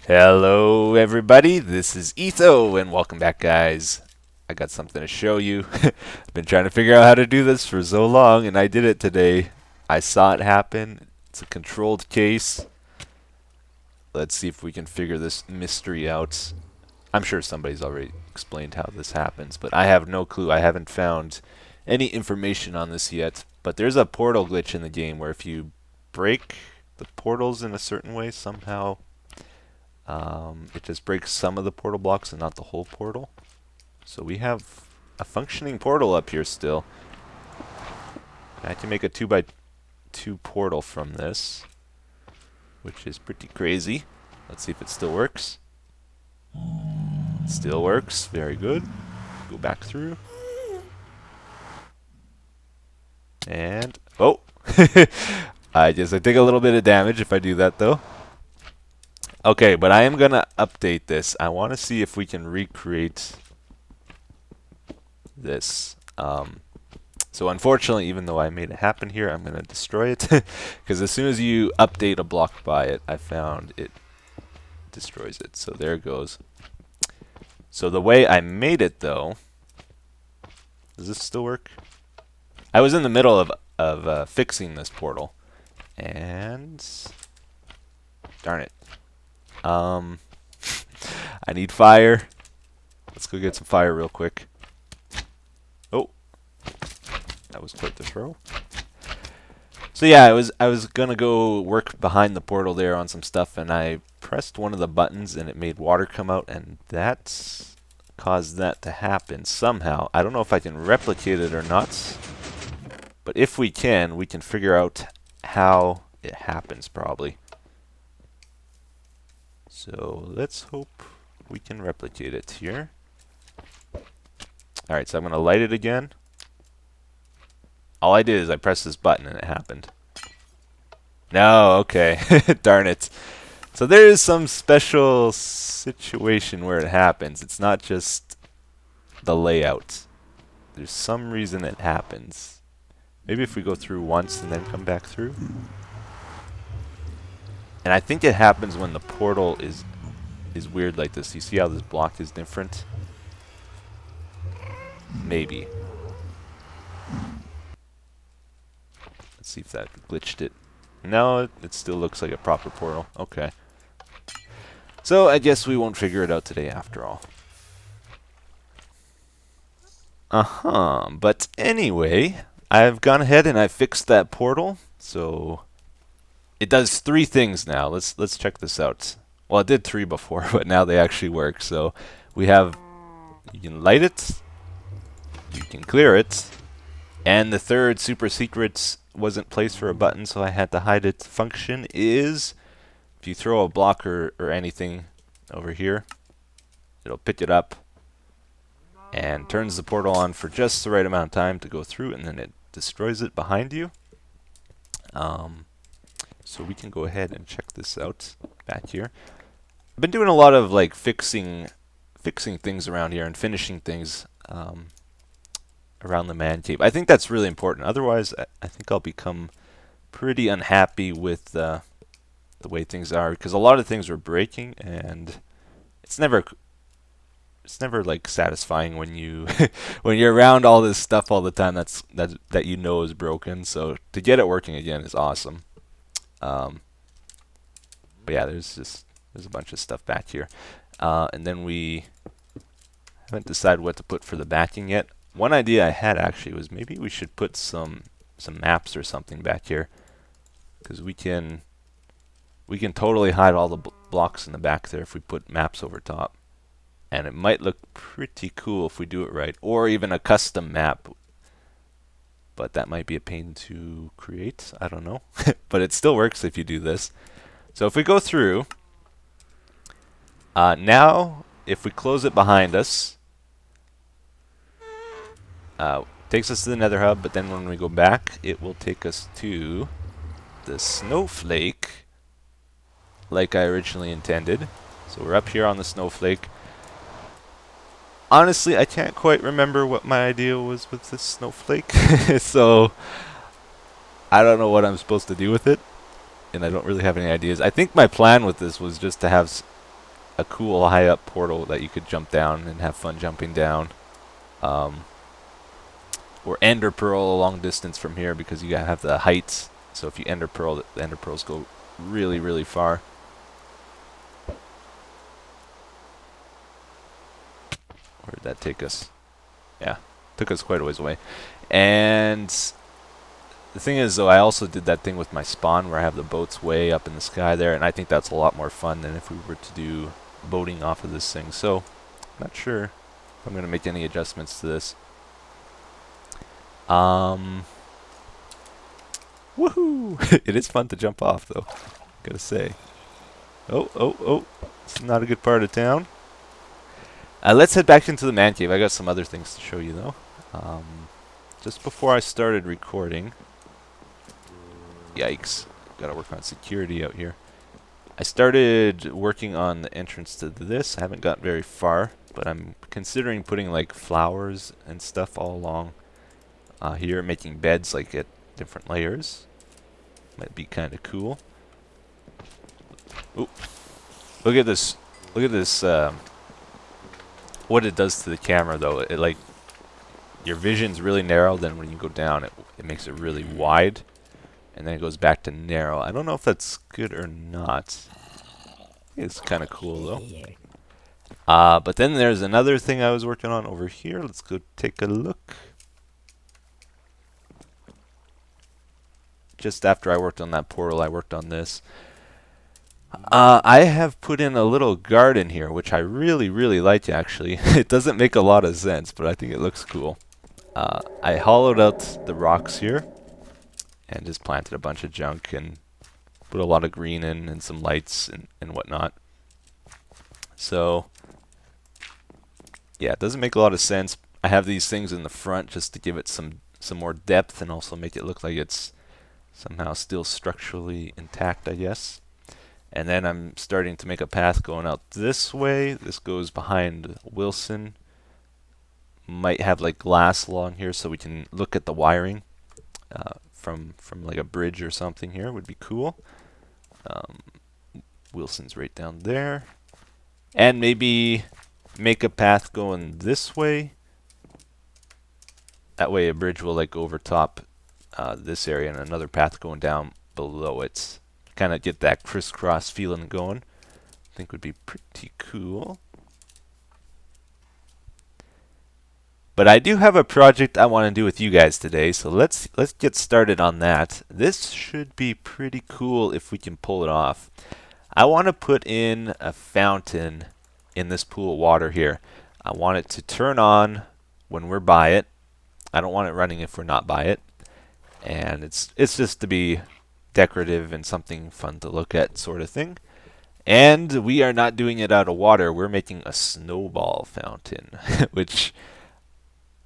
Hello everybody, this is Etho and welcome back guys. I got something to show you. I've been trying to figure out how to do this for so long and I did it today. I saw it happen. It's a controlled case. Let's see if we can figure this mystery out. I'm sure somebody's already explained how this happens, but I have no clue. I haven't found any information on this yet. But there's a portal glitch in the game where if you break the portals in a certain way somehow it just breaks some of the portal blocks and not the whole portal. So we have a functioning portal up here still. I can make a 2x2 portal from this, which is pretty crazy. Let's see if it still works. It still works. Very good. Go back through. And, oh! I take a little bit of damage if I do that though. Okay, but I am going to update this. I want to see if we can recreate this. So unfortunately, even though I made it happen here, I'm going to destroy it. Because as soon as you update a block by it, I found it destroys it. So there it goes. So the way I made it, though... Does this still work? I was in the middle of fixing this portal. And... Darn it. I need fire. Let's go get some fire real quick. Oh, that was quite the throw. So yeah, I was gonna go work behind the portal there on some stuff, and I pressed one of the buttons, and it made water come out, and that caused that to happen somehow. I don't know if I can replicate it or not, but if we can figure out how it happens probably. So let's hope we can replicate it here. Alright, so I'm going to light it again. All I did is I pressed this button and it happened. No, okay. Darn it. So there is some special situation where it happens. It's not just the layout. There's some reason it happens. Maybe if we go through once and then come back through. And I think it happens when the portal is weird like this. You see how this block is different? Maybe. Let's see if that glitched it. No, it still looks like a proper portal. Okay. So I guess we won't figure it out today after all. But anyway, I've gone ahead and I fixed that portal. So it does 3 things now. Let's check this out. Well, it did 3 before, but now they actually work. So we have, you can light it, you can clear it, and the third super secret wasn't placed for a button, so I had to hide it. Function is, if you throw a block or anything over here, it'll pick it up and turns the portal on for just the right amount of time to go through, and then it destroys it behind you. So we can go ahead and check this out back here. I've been doing a lot of like fixing things around here and finishing things around the man cave. I think that's really important. Otherwise, I think I'll become pretty unhappy with the way things are, because a lot of things are breaking, and it's never like satisfying when you when you're around all this stuff all the time that you know is broken. So to get it working again is awesome. But yeah, there's a bunch of stuff back here, and then we haven't decided what to put for the backing yet. One idea I had actually was maybe we should put some maps or something back here, because we can totally hide all the blocks in the back there if we put maps over top, and it might look pretty cool if we do it right, or even a custom map. But that might be a pain to create. I don't know. But it still works if you do this. So if we go through, now if we close it behind us, takes us to the Nether Hub, but then when we go back, it will take us to the Snowflake, like I originally intended. So we're up here on the Snowflake. Honestly, I can't quite remember what my idea was with this Snowflake, so I don't know what I'm supposed to do with it, and I don't really have any ideas. I think my plan with this was just to have a cool high up portal that you could jump down and have fun jumping down. Um, or ender pearl a long distance from here because you gotta have the heights. So if you ender pearl, the ender pearls go really, really far. Where did that take us? Yeah, took us quite a ways away. And the thing is, though, I also did that thing with my spawn where I have the boats way up in the sky there, and I think that's a lot more fun than if we were to do boating off of this thing. So, I'm not sure if I'm going to make any adjustments to this. Woohoo! It is fun to jump off, though, gotta say. Oh, it's not a good part of town. Let's head back into the man cave. I got some other things to show you, though. Just before I started recording, yikes, gotta work on security out here. I started working on the entrance to this. I haven't got very far, but I'm considering putting like flowers and stuff all along here, making beds like at different layers. Might be kind of cool. Ooh, look at this! Look at this! What it does to the camera, though. It like your vision's really narrow. Then when you go down, it makes it really wide. And then it goes back to narrow. I don't know if that's good or not. It's kind of cool, though. But then there's another thing I was working on over here. Let's go take a look. Just after I worked on that portal, I worked on this. I have put in a little garden here, which I really, really like, actually. It doesn't make a lot of sense, but I think it looks cool. I hollowed out the rocks here and just planted a bunch of junk and put a lot of green in and some lights and whatnot. So, yeah, it doesn't make a lot of sense. I have these things in the front just to give it some more depth and also make it look like it's somehow still structurally intact, I guess. And then I'm starting to make a path going out this way. This goes behind Wilson. Might have like glass along here so we can look at the wiring from like a bridge or something here. Would be cool. Wilson's right down there. And maybe make a path going this way. That way a bridge will like over top this area and another path going down below it. Kind of get that crisscross feeling going. I think would be pretty cool. But I do have a project I want to do with you guys today, so let's get started on that. This should be pretty cool if we can pull it off. I want to put in a fountain in this pool of water here. I want it to turn on when we're by it. I don't want it running if we're not by it. And it's just to be decorative and something fun to look at, sort of thing. And we are not doing it out of water. We're making a snowball fountain, which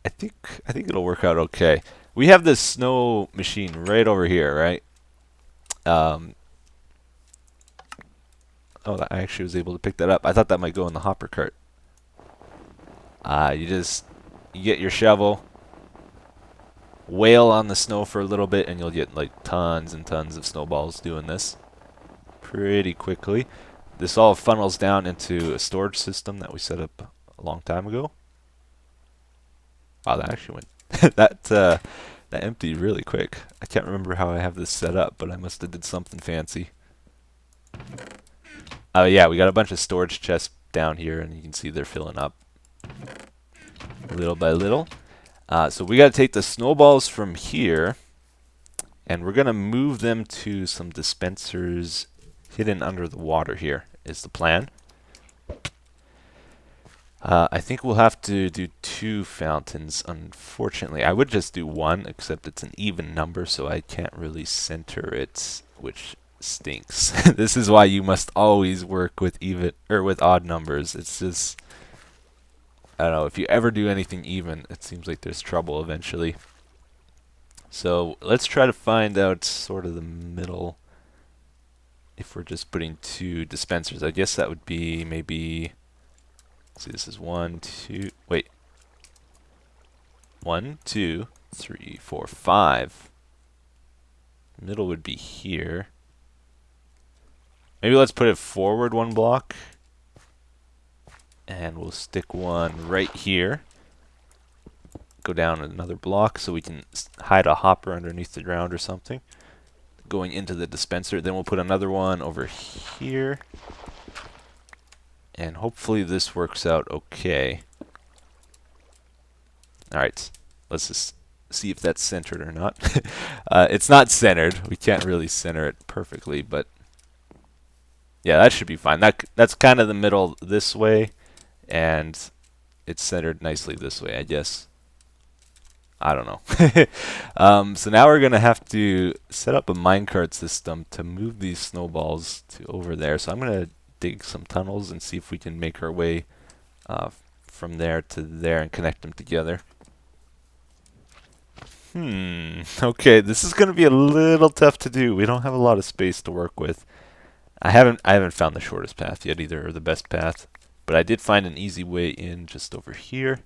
I think it'll work out okay. We have this snow machine right over here, right? Oh, I actually was able to pick that up. I thought that might go in the hopper cart. You get your shovel, wail on the snow for a little bit, and you'll get like tons and tons of snowballs doing this pretty quickly. This all funnels down into a storage system that we set up a long time ago. Wow, that actually went that emptied really quick. I can't remember how I have this set up, but I must have did something fancy. Yeah, we got a bunch of storage chests down here, and you can see they're filling up little by little. So we got to take the snowballs from here, and we're going to move them to some dispensers hidden under the water here, is the plan. I think we'll have to do 2 fountains, unfortunately. I would just do 1, except it's an even number, so I can't really center it, which stinks. This is why you must always work with with odd numbers. It's just, I don't know, if you ever do anything even, it seems like there's trouble eventually. So let's try to find out sort of the middle. If we're just putting 2 dispensers, I guess that would be maybe, see, this is 1, 2, wait. 1, 2, 3, 4, 5. Middle would be here. Maybe let's put it forward 1 block. And we'll stick one right here. Go down another block so we can hide a hopper underneath the ground or something. Going into the dispenser. Then we'll put another one over here. And hopefully this works out okay. Alright, let's just see if that's centered or not. It's not centered. We can't really center it perfectly, but yeah, that should be fine. That's kind of the middle this way, and it's centered nicely this way, I guess. I don't know. So now we're going to have to set up a minecart system to move these snowballs to over there. So I'm going to dig some tunnels and see if we can make our way from there to there and connect them together. Okay, this is going to be a little tough to do. We don't have a lot of space to work with. I haven't found the shortest path yet either, or the best path. But I did find an easy way in just over here.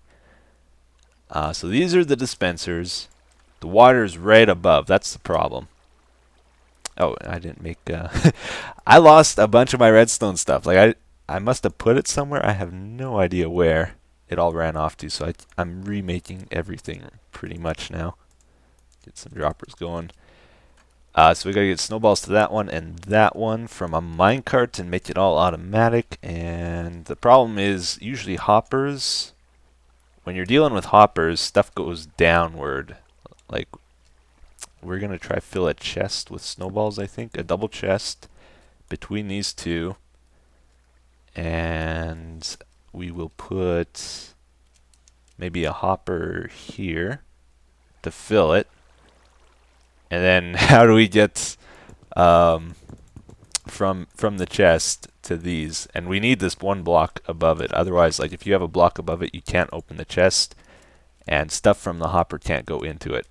So these are the dispensers. The water's right above. That's the problem. Oh, I didn't make... I lost a bunch of my redstone stuff. Like, I must have put it somewhere. I have no idea where it all ran off to. So I'm remaking everything pretty much now. Get some droppers going. So we gotta get snowballs to that one and that one from a minecart and make it all automatic. And the problem is usually hoppers. When you're dealing with hoppers, stuff goes downward. Like, we're gonna try fill a chest with snowballs, I think. A double chest between these two. And we will put maybe a hopper here to fill it. And then how do we get from the chest to these? And we need this one block above it. Otherwise, like if you have a block above it, you can't open the chest, and stuff from the hopper can't go into it.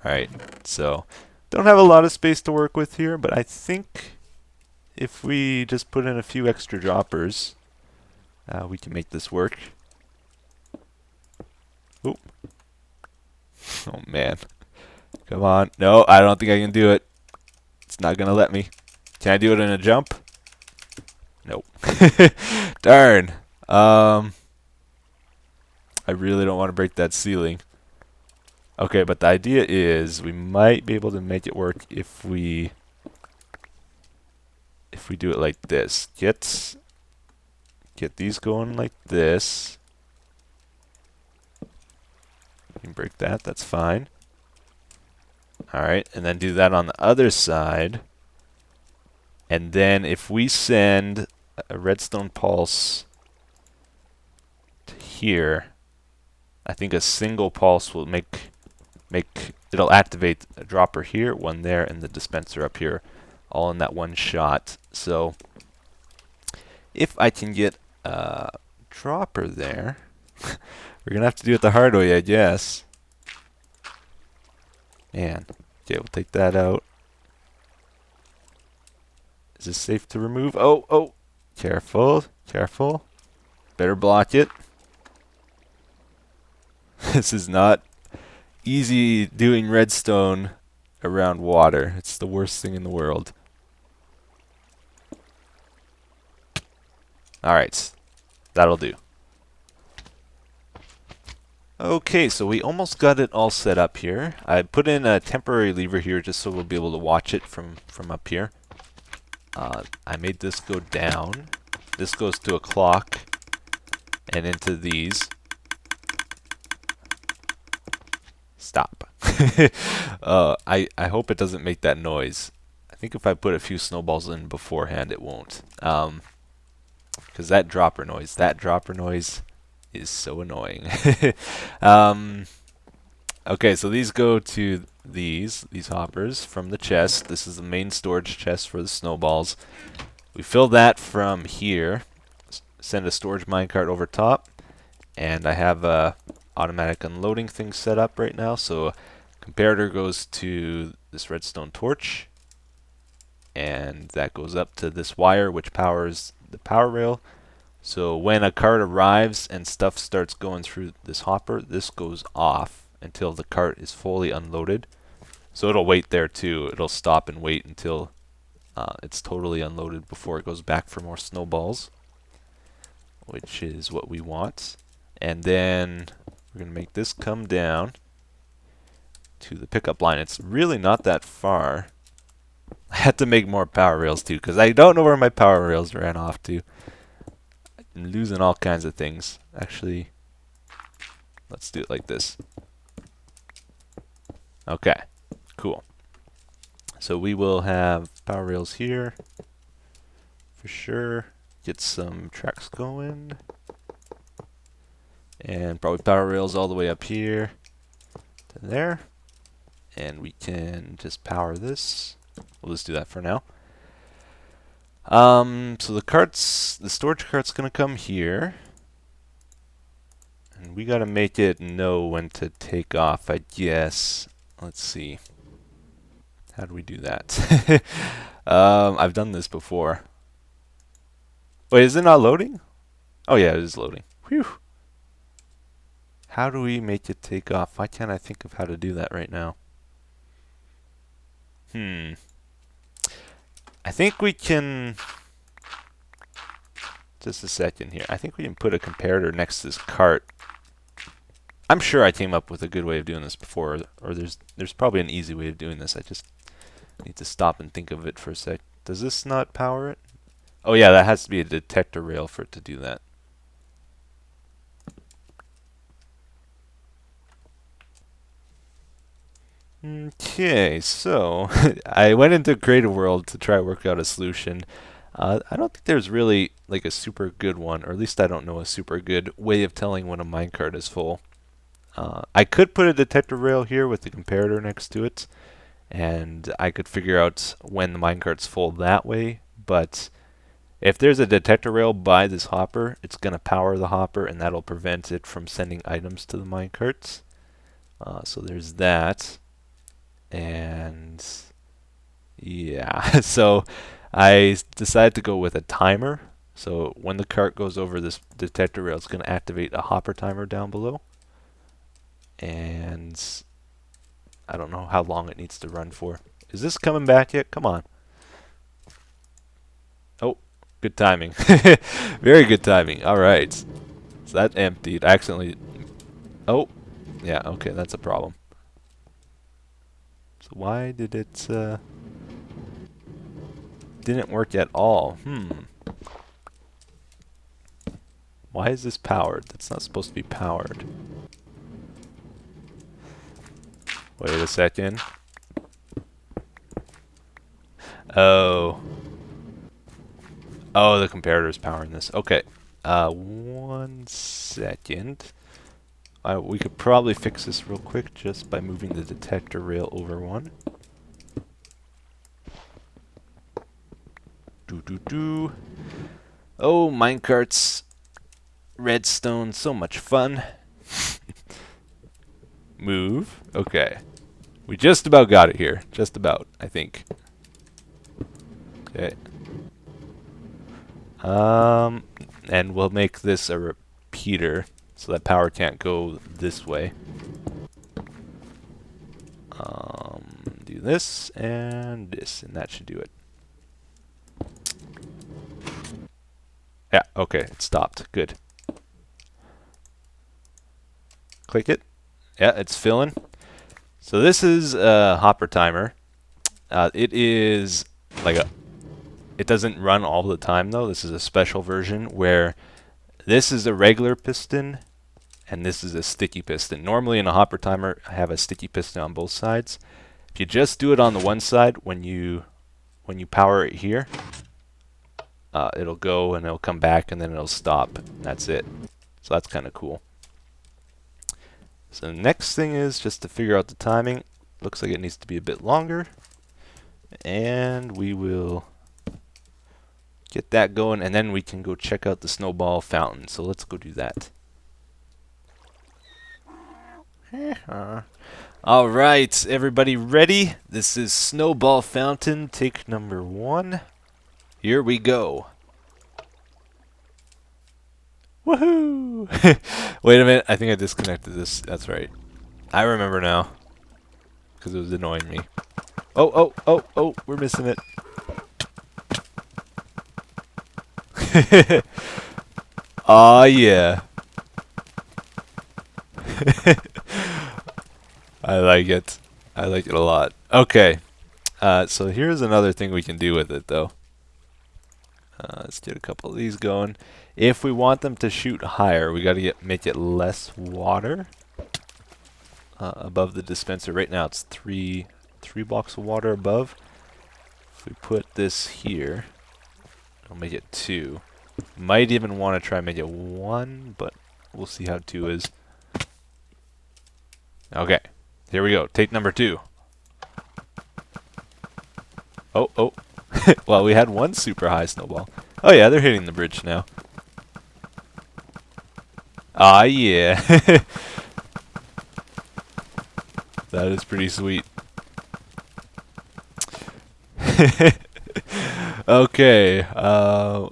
Alright, so don't have a lot of space to work with here, but I think if we just put in a few extra droppers, we can make this work. Oop. Oh man. Come on. No, I don't think I can do it. It's not going to let me. Can I do it in a jump? Nope. Darn. I really don't want to break that ceiling. Okay, but the idea is we might be able to make it work if we do it like this. Get these going like this. You can break that. That's fine. Alright, and then do that on the other side. And then if we send a redstone pulse to here, I think a single pulse will it'll activate a dropper here, one there, and the dispenser up here, all in that one shot. So if I can get a dropper there, we're gonna have to do it the hard way, I guess. Man. Okay, we'll take that out. Is this safe to remove? Oh! Careful, careful. Better block it. This is not easy doing redstone around water. It's the worst thing in the world. Alright, that'll do. Okay, so we almost got it all set up here. I put in a temporary lever here just so we'll be able to watch it from up here. I made this go down. This goes to a clock and into these. Stop. I hope it doesn't make that noise. I think if I put a few snowballs in beforehand, it won't. Because that dropper noise is so annoying. Okay, so these go to these hoppers from the chest. This is the main storage chest for the snowballs. We fill that from here, send a storage minecart over top, and I have a automatic unloading thing set up right now. So comparator goes to this redstone torch, and that goes up to this wire which powers the power rail. So when a cart arrives and stuff starts going through this hopper, this goes off until the cart is fully unloaded. So it'll wait there too. It'll stop and wait until it's totally unloaded before it goes back for more snowballs. which is what we want. And then we're going to make this come down to the pickup line. It's really not that far. I had to make more power rails too, because I don't know where my power rails ran off to. I'm losing all kinds of things. Actually, let's do it like this. Okay, cool. So we will have power rails here for sure. Get some tracks going. And probably power rails all the way up here to there. And we can just power this. We'll just do that for now. So the storage cart's gonna come here. And we gotta make it know when to take off, I guess. Let's see. How do we do that? I've done this before. Wait, is it not loading? Oh yeah, it is loading. Whew. How do we make it take off? Why can't I think of how to do that right now? I think we can... Just a second here. I think we can put a comparator next to this cart. I'm sure I came up with a good way of doing this before, or there's probably an easy way of doing this. I just need to stop and think of it for a sec. Does this not power it? Oh yeah, that has to be a detector rail for it to do that. Okay, so I went into Creative World to try to work out a solution. I don't think there's really like a super good one, or at least I don't know a super good way of telling when a minecart is full. I could put a detector rail here with the comparator next to it, and I could figure out when the minecart's full that way, but if there's a detector rail by this hopper, it's going to power the hopper, and that'll prevent it from sending items to the minecarts. So there's that. And yeah, so I decided to go with a timer. So when the cart goes over this detector rail, it's going to activate a hopper timer down below. And I don't know how long it needs to run for. Is this coming back yet? Come on. Oh, good timing. Very good timing. All right. So that emptied. I accidentally... Oh, yeah, okay, that's a problem. So why did it... didn't work at all? Why is this powered? That's not supposed to be powered. Wait a second. Oh. Oh, the comparator is powering this. Okay. 1 second. We could probably fix this real quick just by moving the detector rail over one. Oh, minecarts. Redstone, so much fun. Move. Okay. We just about got it here. Just about, I think. Okay. And we'll make this a repeater so that power can't go this way. Do this and this, and that should do it. Yeah, okay, it stopped. Good. Click it. Yeah, it's filling. So this is a hopper timer. It is like a... It doesn't run all the time though. This is a special version where this is a regular piston and this is a sticky piston. Normally in a hopper timer, I have a sticky piston on both sides. If you just do it on the one side, when you power it here, it'll go and it'll come back and then it'll stop. That's it. So that's kind of cool. So the next thing is just to figure out the timing. Looks like it needs to be a bit longer. And we will get that going, and then we can go check out the Snowball Fountain. So let's go do that. All right, everybody ready? This is Snowball Fountain, take number 1. Here we go. Woohoo! Wait a minute, I think I disconnected this. That's right. I remember now. Because it was annoying me. Oh, we're missing it. Aw, yeah. I like it. I like it a lot. Okay. So here's another thing we can do with it, though. Let's get a couple of these going. If we want them to shoot higher, we got to make it less water above the dispenser. Right now it's three blocks of water above. If we put this here, it'll make it 2. Might even want to try and make it 1, but we'll see how 2 is. Okay, here we go. Take number 2. Oh, oh. Well, we had one super high snowball. Oh yeah, they're hitting the bridge now. Ah, yeah. That is pretty sweet. Okay,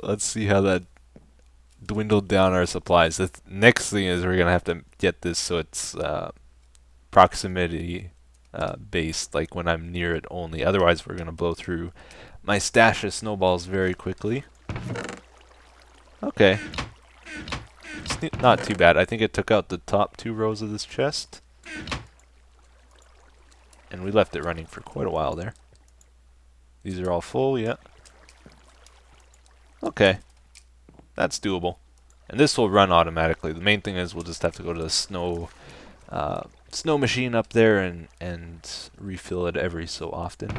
let's see how that dwindled down our supplies. The next thing is we're gonna have to get this so it's proximity based, like when I'm near it only. Otherwise, we're gonna blow through my stash of snowballs very quickly. Okay, it's not too bad. I think it took out the top 2 rows of this chest, and we left it running for quite a while there. These are all full, yeah. Okay, that's doable. And this will run automatically. The main thing is we'll just have to go to the snow machine up there and refill it every so often.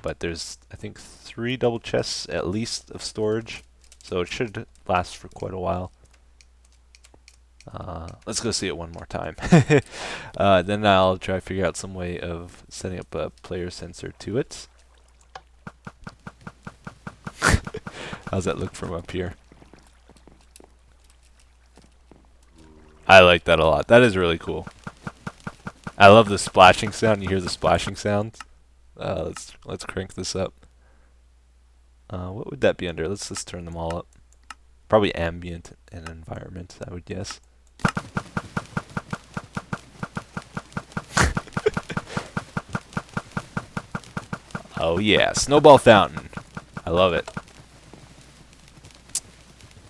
But there's, I think, 3 double chests at least of storage, so it should last for quite a while. Let's go see it one more time. Then I'll try to figure out some way of setting up a player sensor to it. How's that look from up here? I like that a lot. That is really cool. I love the splashing sound. You hear the splashing sound? Let's crank this up. What would that be under? Let's just turn them all up. Probably ambient and environment, I would guess. Oh yeah, Snowball Fountain. I love it.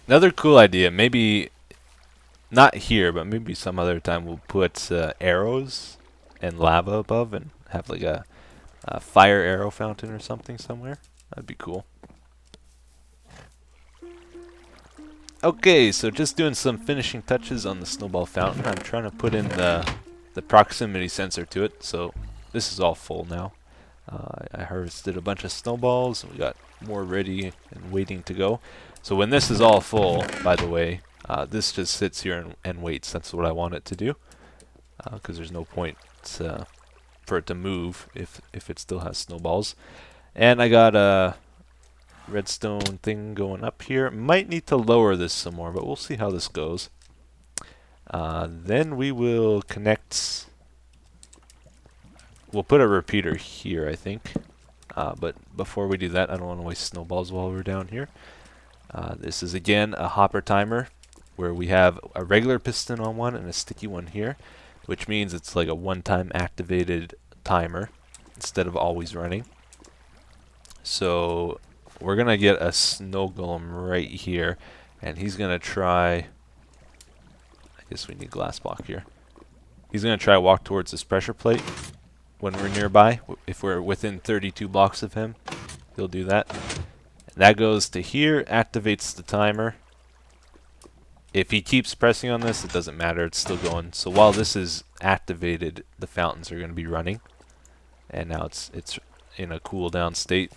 Another cool idea, maybe not here, but maybe some other time we'll put arrows and lava above and have like a fire arrow fountain or something somewhere. That'd be cool. Okay, so just doing some finishing touches on the Snowball Fountain. I'm trying to put in the proximity sensor to it, so this is all full now. I harvested a bunch of snowballs, and we got more ready and waiting to go. So when this is all full, by the way, this just sits here and waits. That's what I want it to do, because there's no point for it to move if it still has snowballs. And I got a redstone thing going up here. Might need to lower this some more, but we'll see how this goes. Then we will connect. We'll put a repeater here, I think. But before we do that, I don't want to waste snowballs while we're down here. This is again a hopper timer, where we have a regular piston on one and a sticky one here, which means it's like a one-time activated timer instead of always running. So we're gonna get a snow golem right here, and he's gonna try. I guess we need glass block here. He's gonna try to walk towards this pressure plate when we're nearby. If we're within 32 blocks of him, he'll do that. And that goes to here, activates the timer. If he keeps pressing on this, it doesn't matter, it's still going. So while this is activated, the fountains are going to be running. And now it's in a cool down state.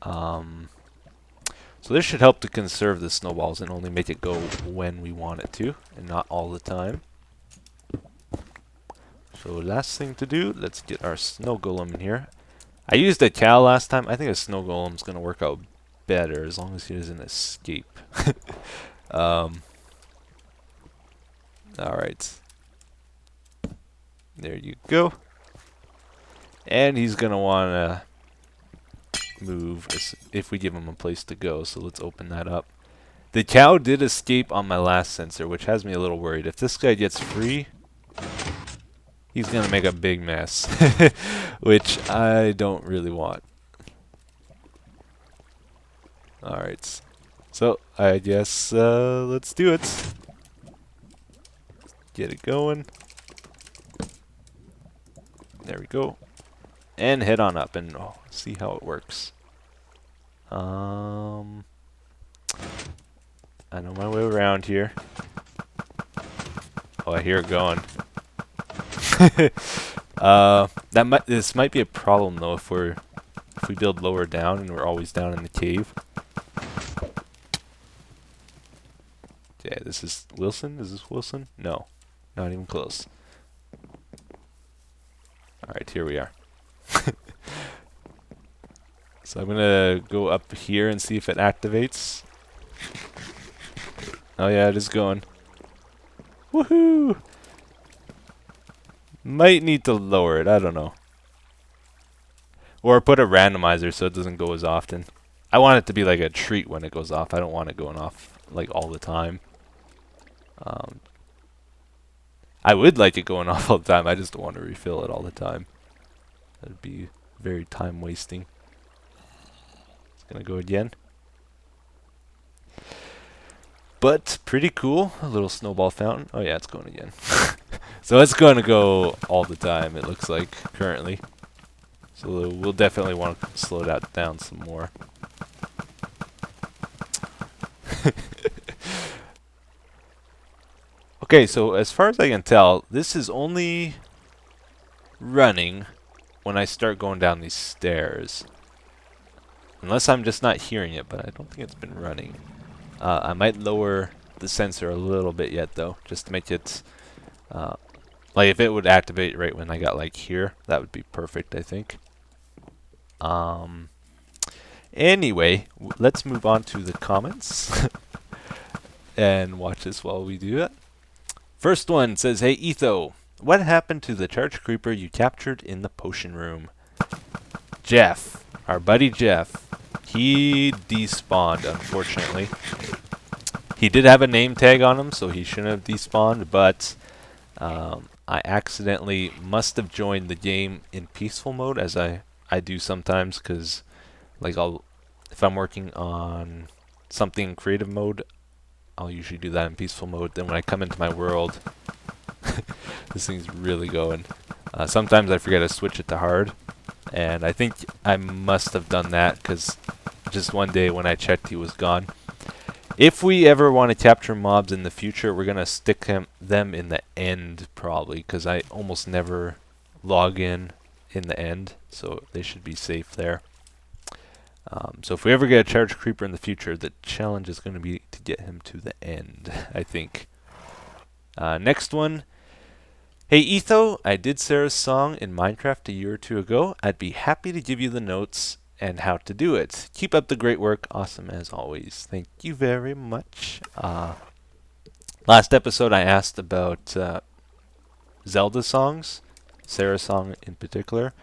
So this should help to conserve the snowballs and only make it go when we want it to, and not all the time. So last thing to do, let's get our snow golem in here. I used a cow last time. I think a snow golem's going to work out better as long as he doesn't escape. Alright. There you go. And he's going to want to move if we give him a place to go. So let's open that up. The cow did escape on my last sensor, which has me a little worried. If this guy gets free, he's going to make a big mess, which I don't really want. Alright. So, I guess, let's do it. Get it going. There we go. And head on up and see how it works. I know my way around here. Oh, I hear it going. This might be a problem though if we build lower down and we're always down in the cave. Yeah, this is Wilson? Is this Wilson? No. Not even close. Alright, here we are. So I'm gonna go up here and see if it activates. Oh yeah, it is going. Woohoo! Might need to lower it, I don't know. Or put a randomizer so it doesn't go as often. I want it to be like a treat when it goes off. I don't want it going off like all the time. I would like it going off all the time. I just don't want to refill it all the time. That'd be very time wasting. It's gonna go again. But pretty cool. A little snowball fountain. Oh yeah, it's going again. So it's going to go all the time, it looks like, currently. So we'll definitely want to slow that down some more. Okay, so as far as I can tell, this is only running when I start going down these stairs. Unless I'm just not hearing it, but I don't think it's been running. I might lower the sensor a little bit yet, though, just to make it... like, if it would activate right when I got, like, here, that would be perfect, I think. Anyway, let's move on to the comments. And watch this while we do it. First one says, "Hey Etho, what happened to the charge creeper you captured in the potion room?" Jeff, our buddy Jeff, he despawned, unfortunately. He did have a name tag on him, so he shouldn't have despawned, but I accidentally must have joined the game in peaceful mode, as I do sometimes, because like if I'm working on something in creative mode, I'll usually do that in peaceful mode. Then when I come into my world, this thing's really going. Sometimes I forget to switch it to hard, and I think I must have done that because just one day when I checked, he was gone. If we ever want to capture mobs in the future, we're gonna stick them in the end probably, because I almost never log in the end, so they should be safe there. So if we ever get a charge creeper in the future, the challenge is going to be to get him to the end, I think. Next one. "Hey Etho, I did Sarah's song in Minecraft a year or two ago. I'd be happy to give you the notes and how to do it. Keep up the great work. Awesome as always." Thank you very much. Last episode I asked about Zelda songs, Sarah's song in particular.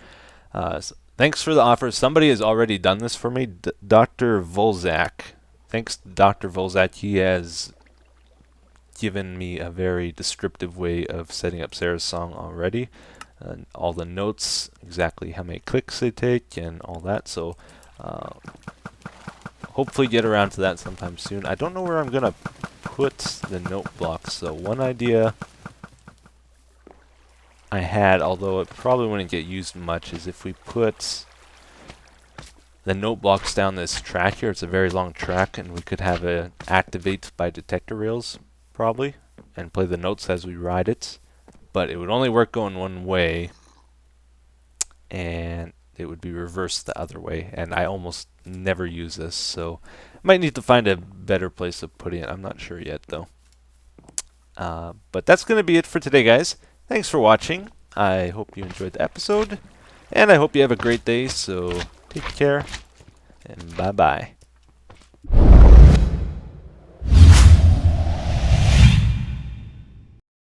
Thanks for the offer. Somebody has already done this for me, Dr. Volzak. Thanks, Dr. Volzak. He has given me a very descriptive way of setting up Sarah's song already. All the notes, exactly how many clicks they take, and all that. So hopefully get around to that sometime soon. I don't know where I'm going to put the note blocks. So one idea I had, although it probably wouldn't get used much, is if we put the note blocks down this track here. It's a very long track, and we could have it activate by detector rails probably and play the notes as we ride it, but it would only work going one way and it would be reversed the other way, and I almost never use this, so I might need to find a better place of putting it. I'm not sure yet though. But that's going to be it for today, guys. Thanks for watching. I hope you enjoyed the episode, and I hope you have a great day, so take care, and bye-bye.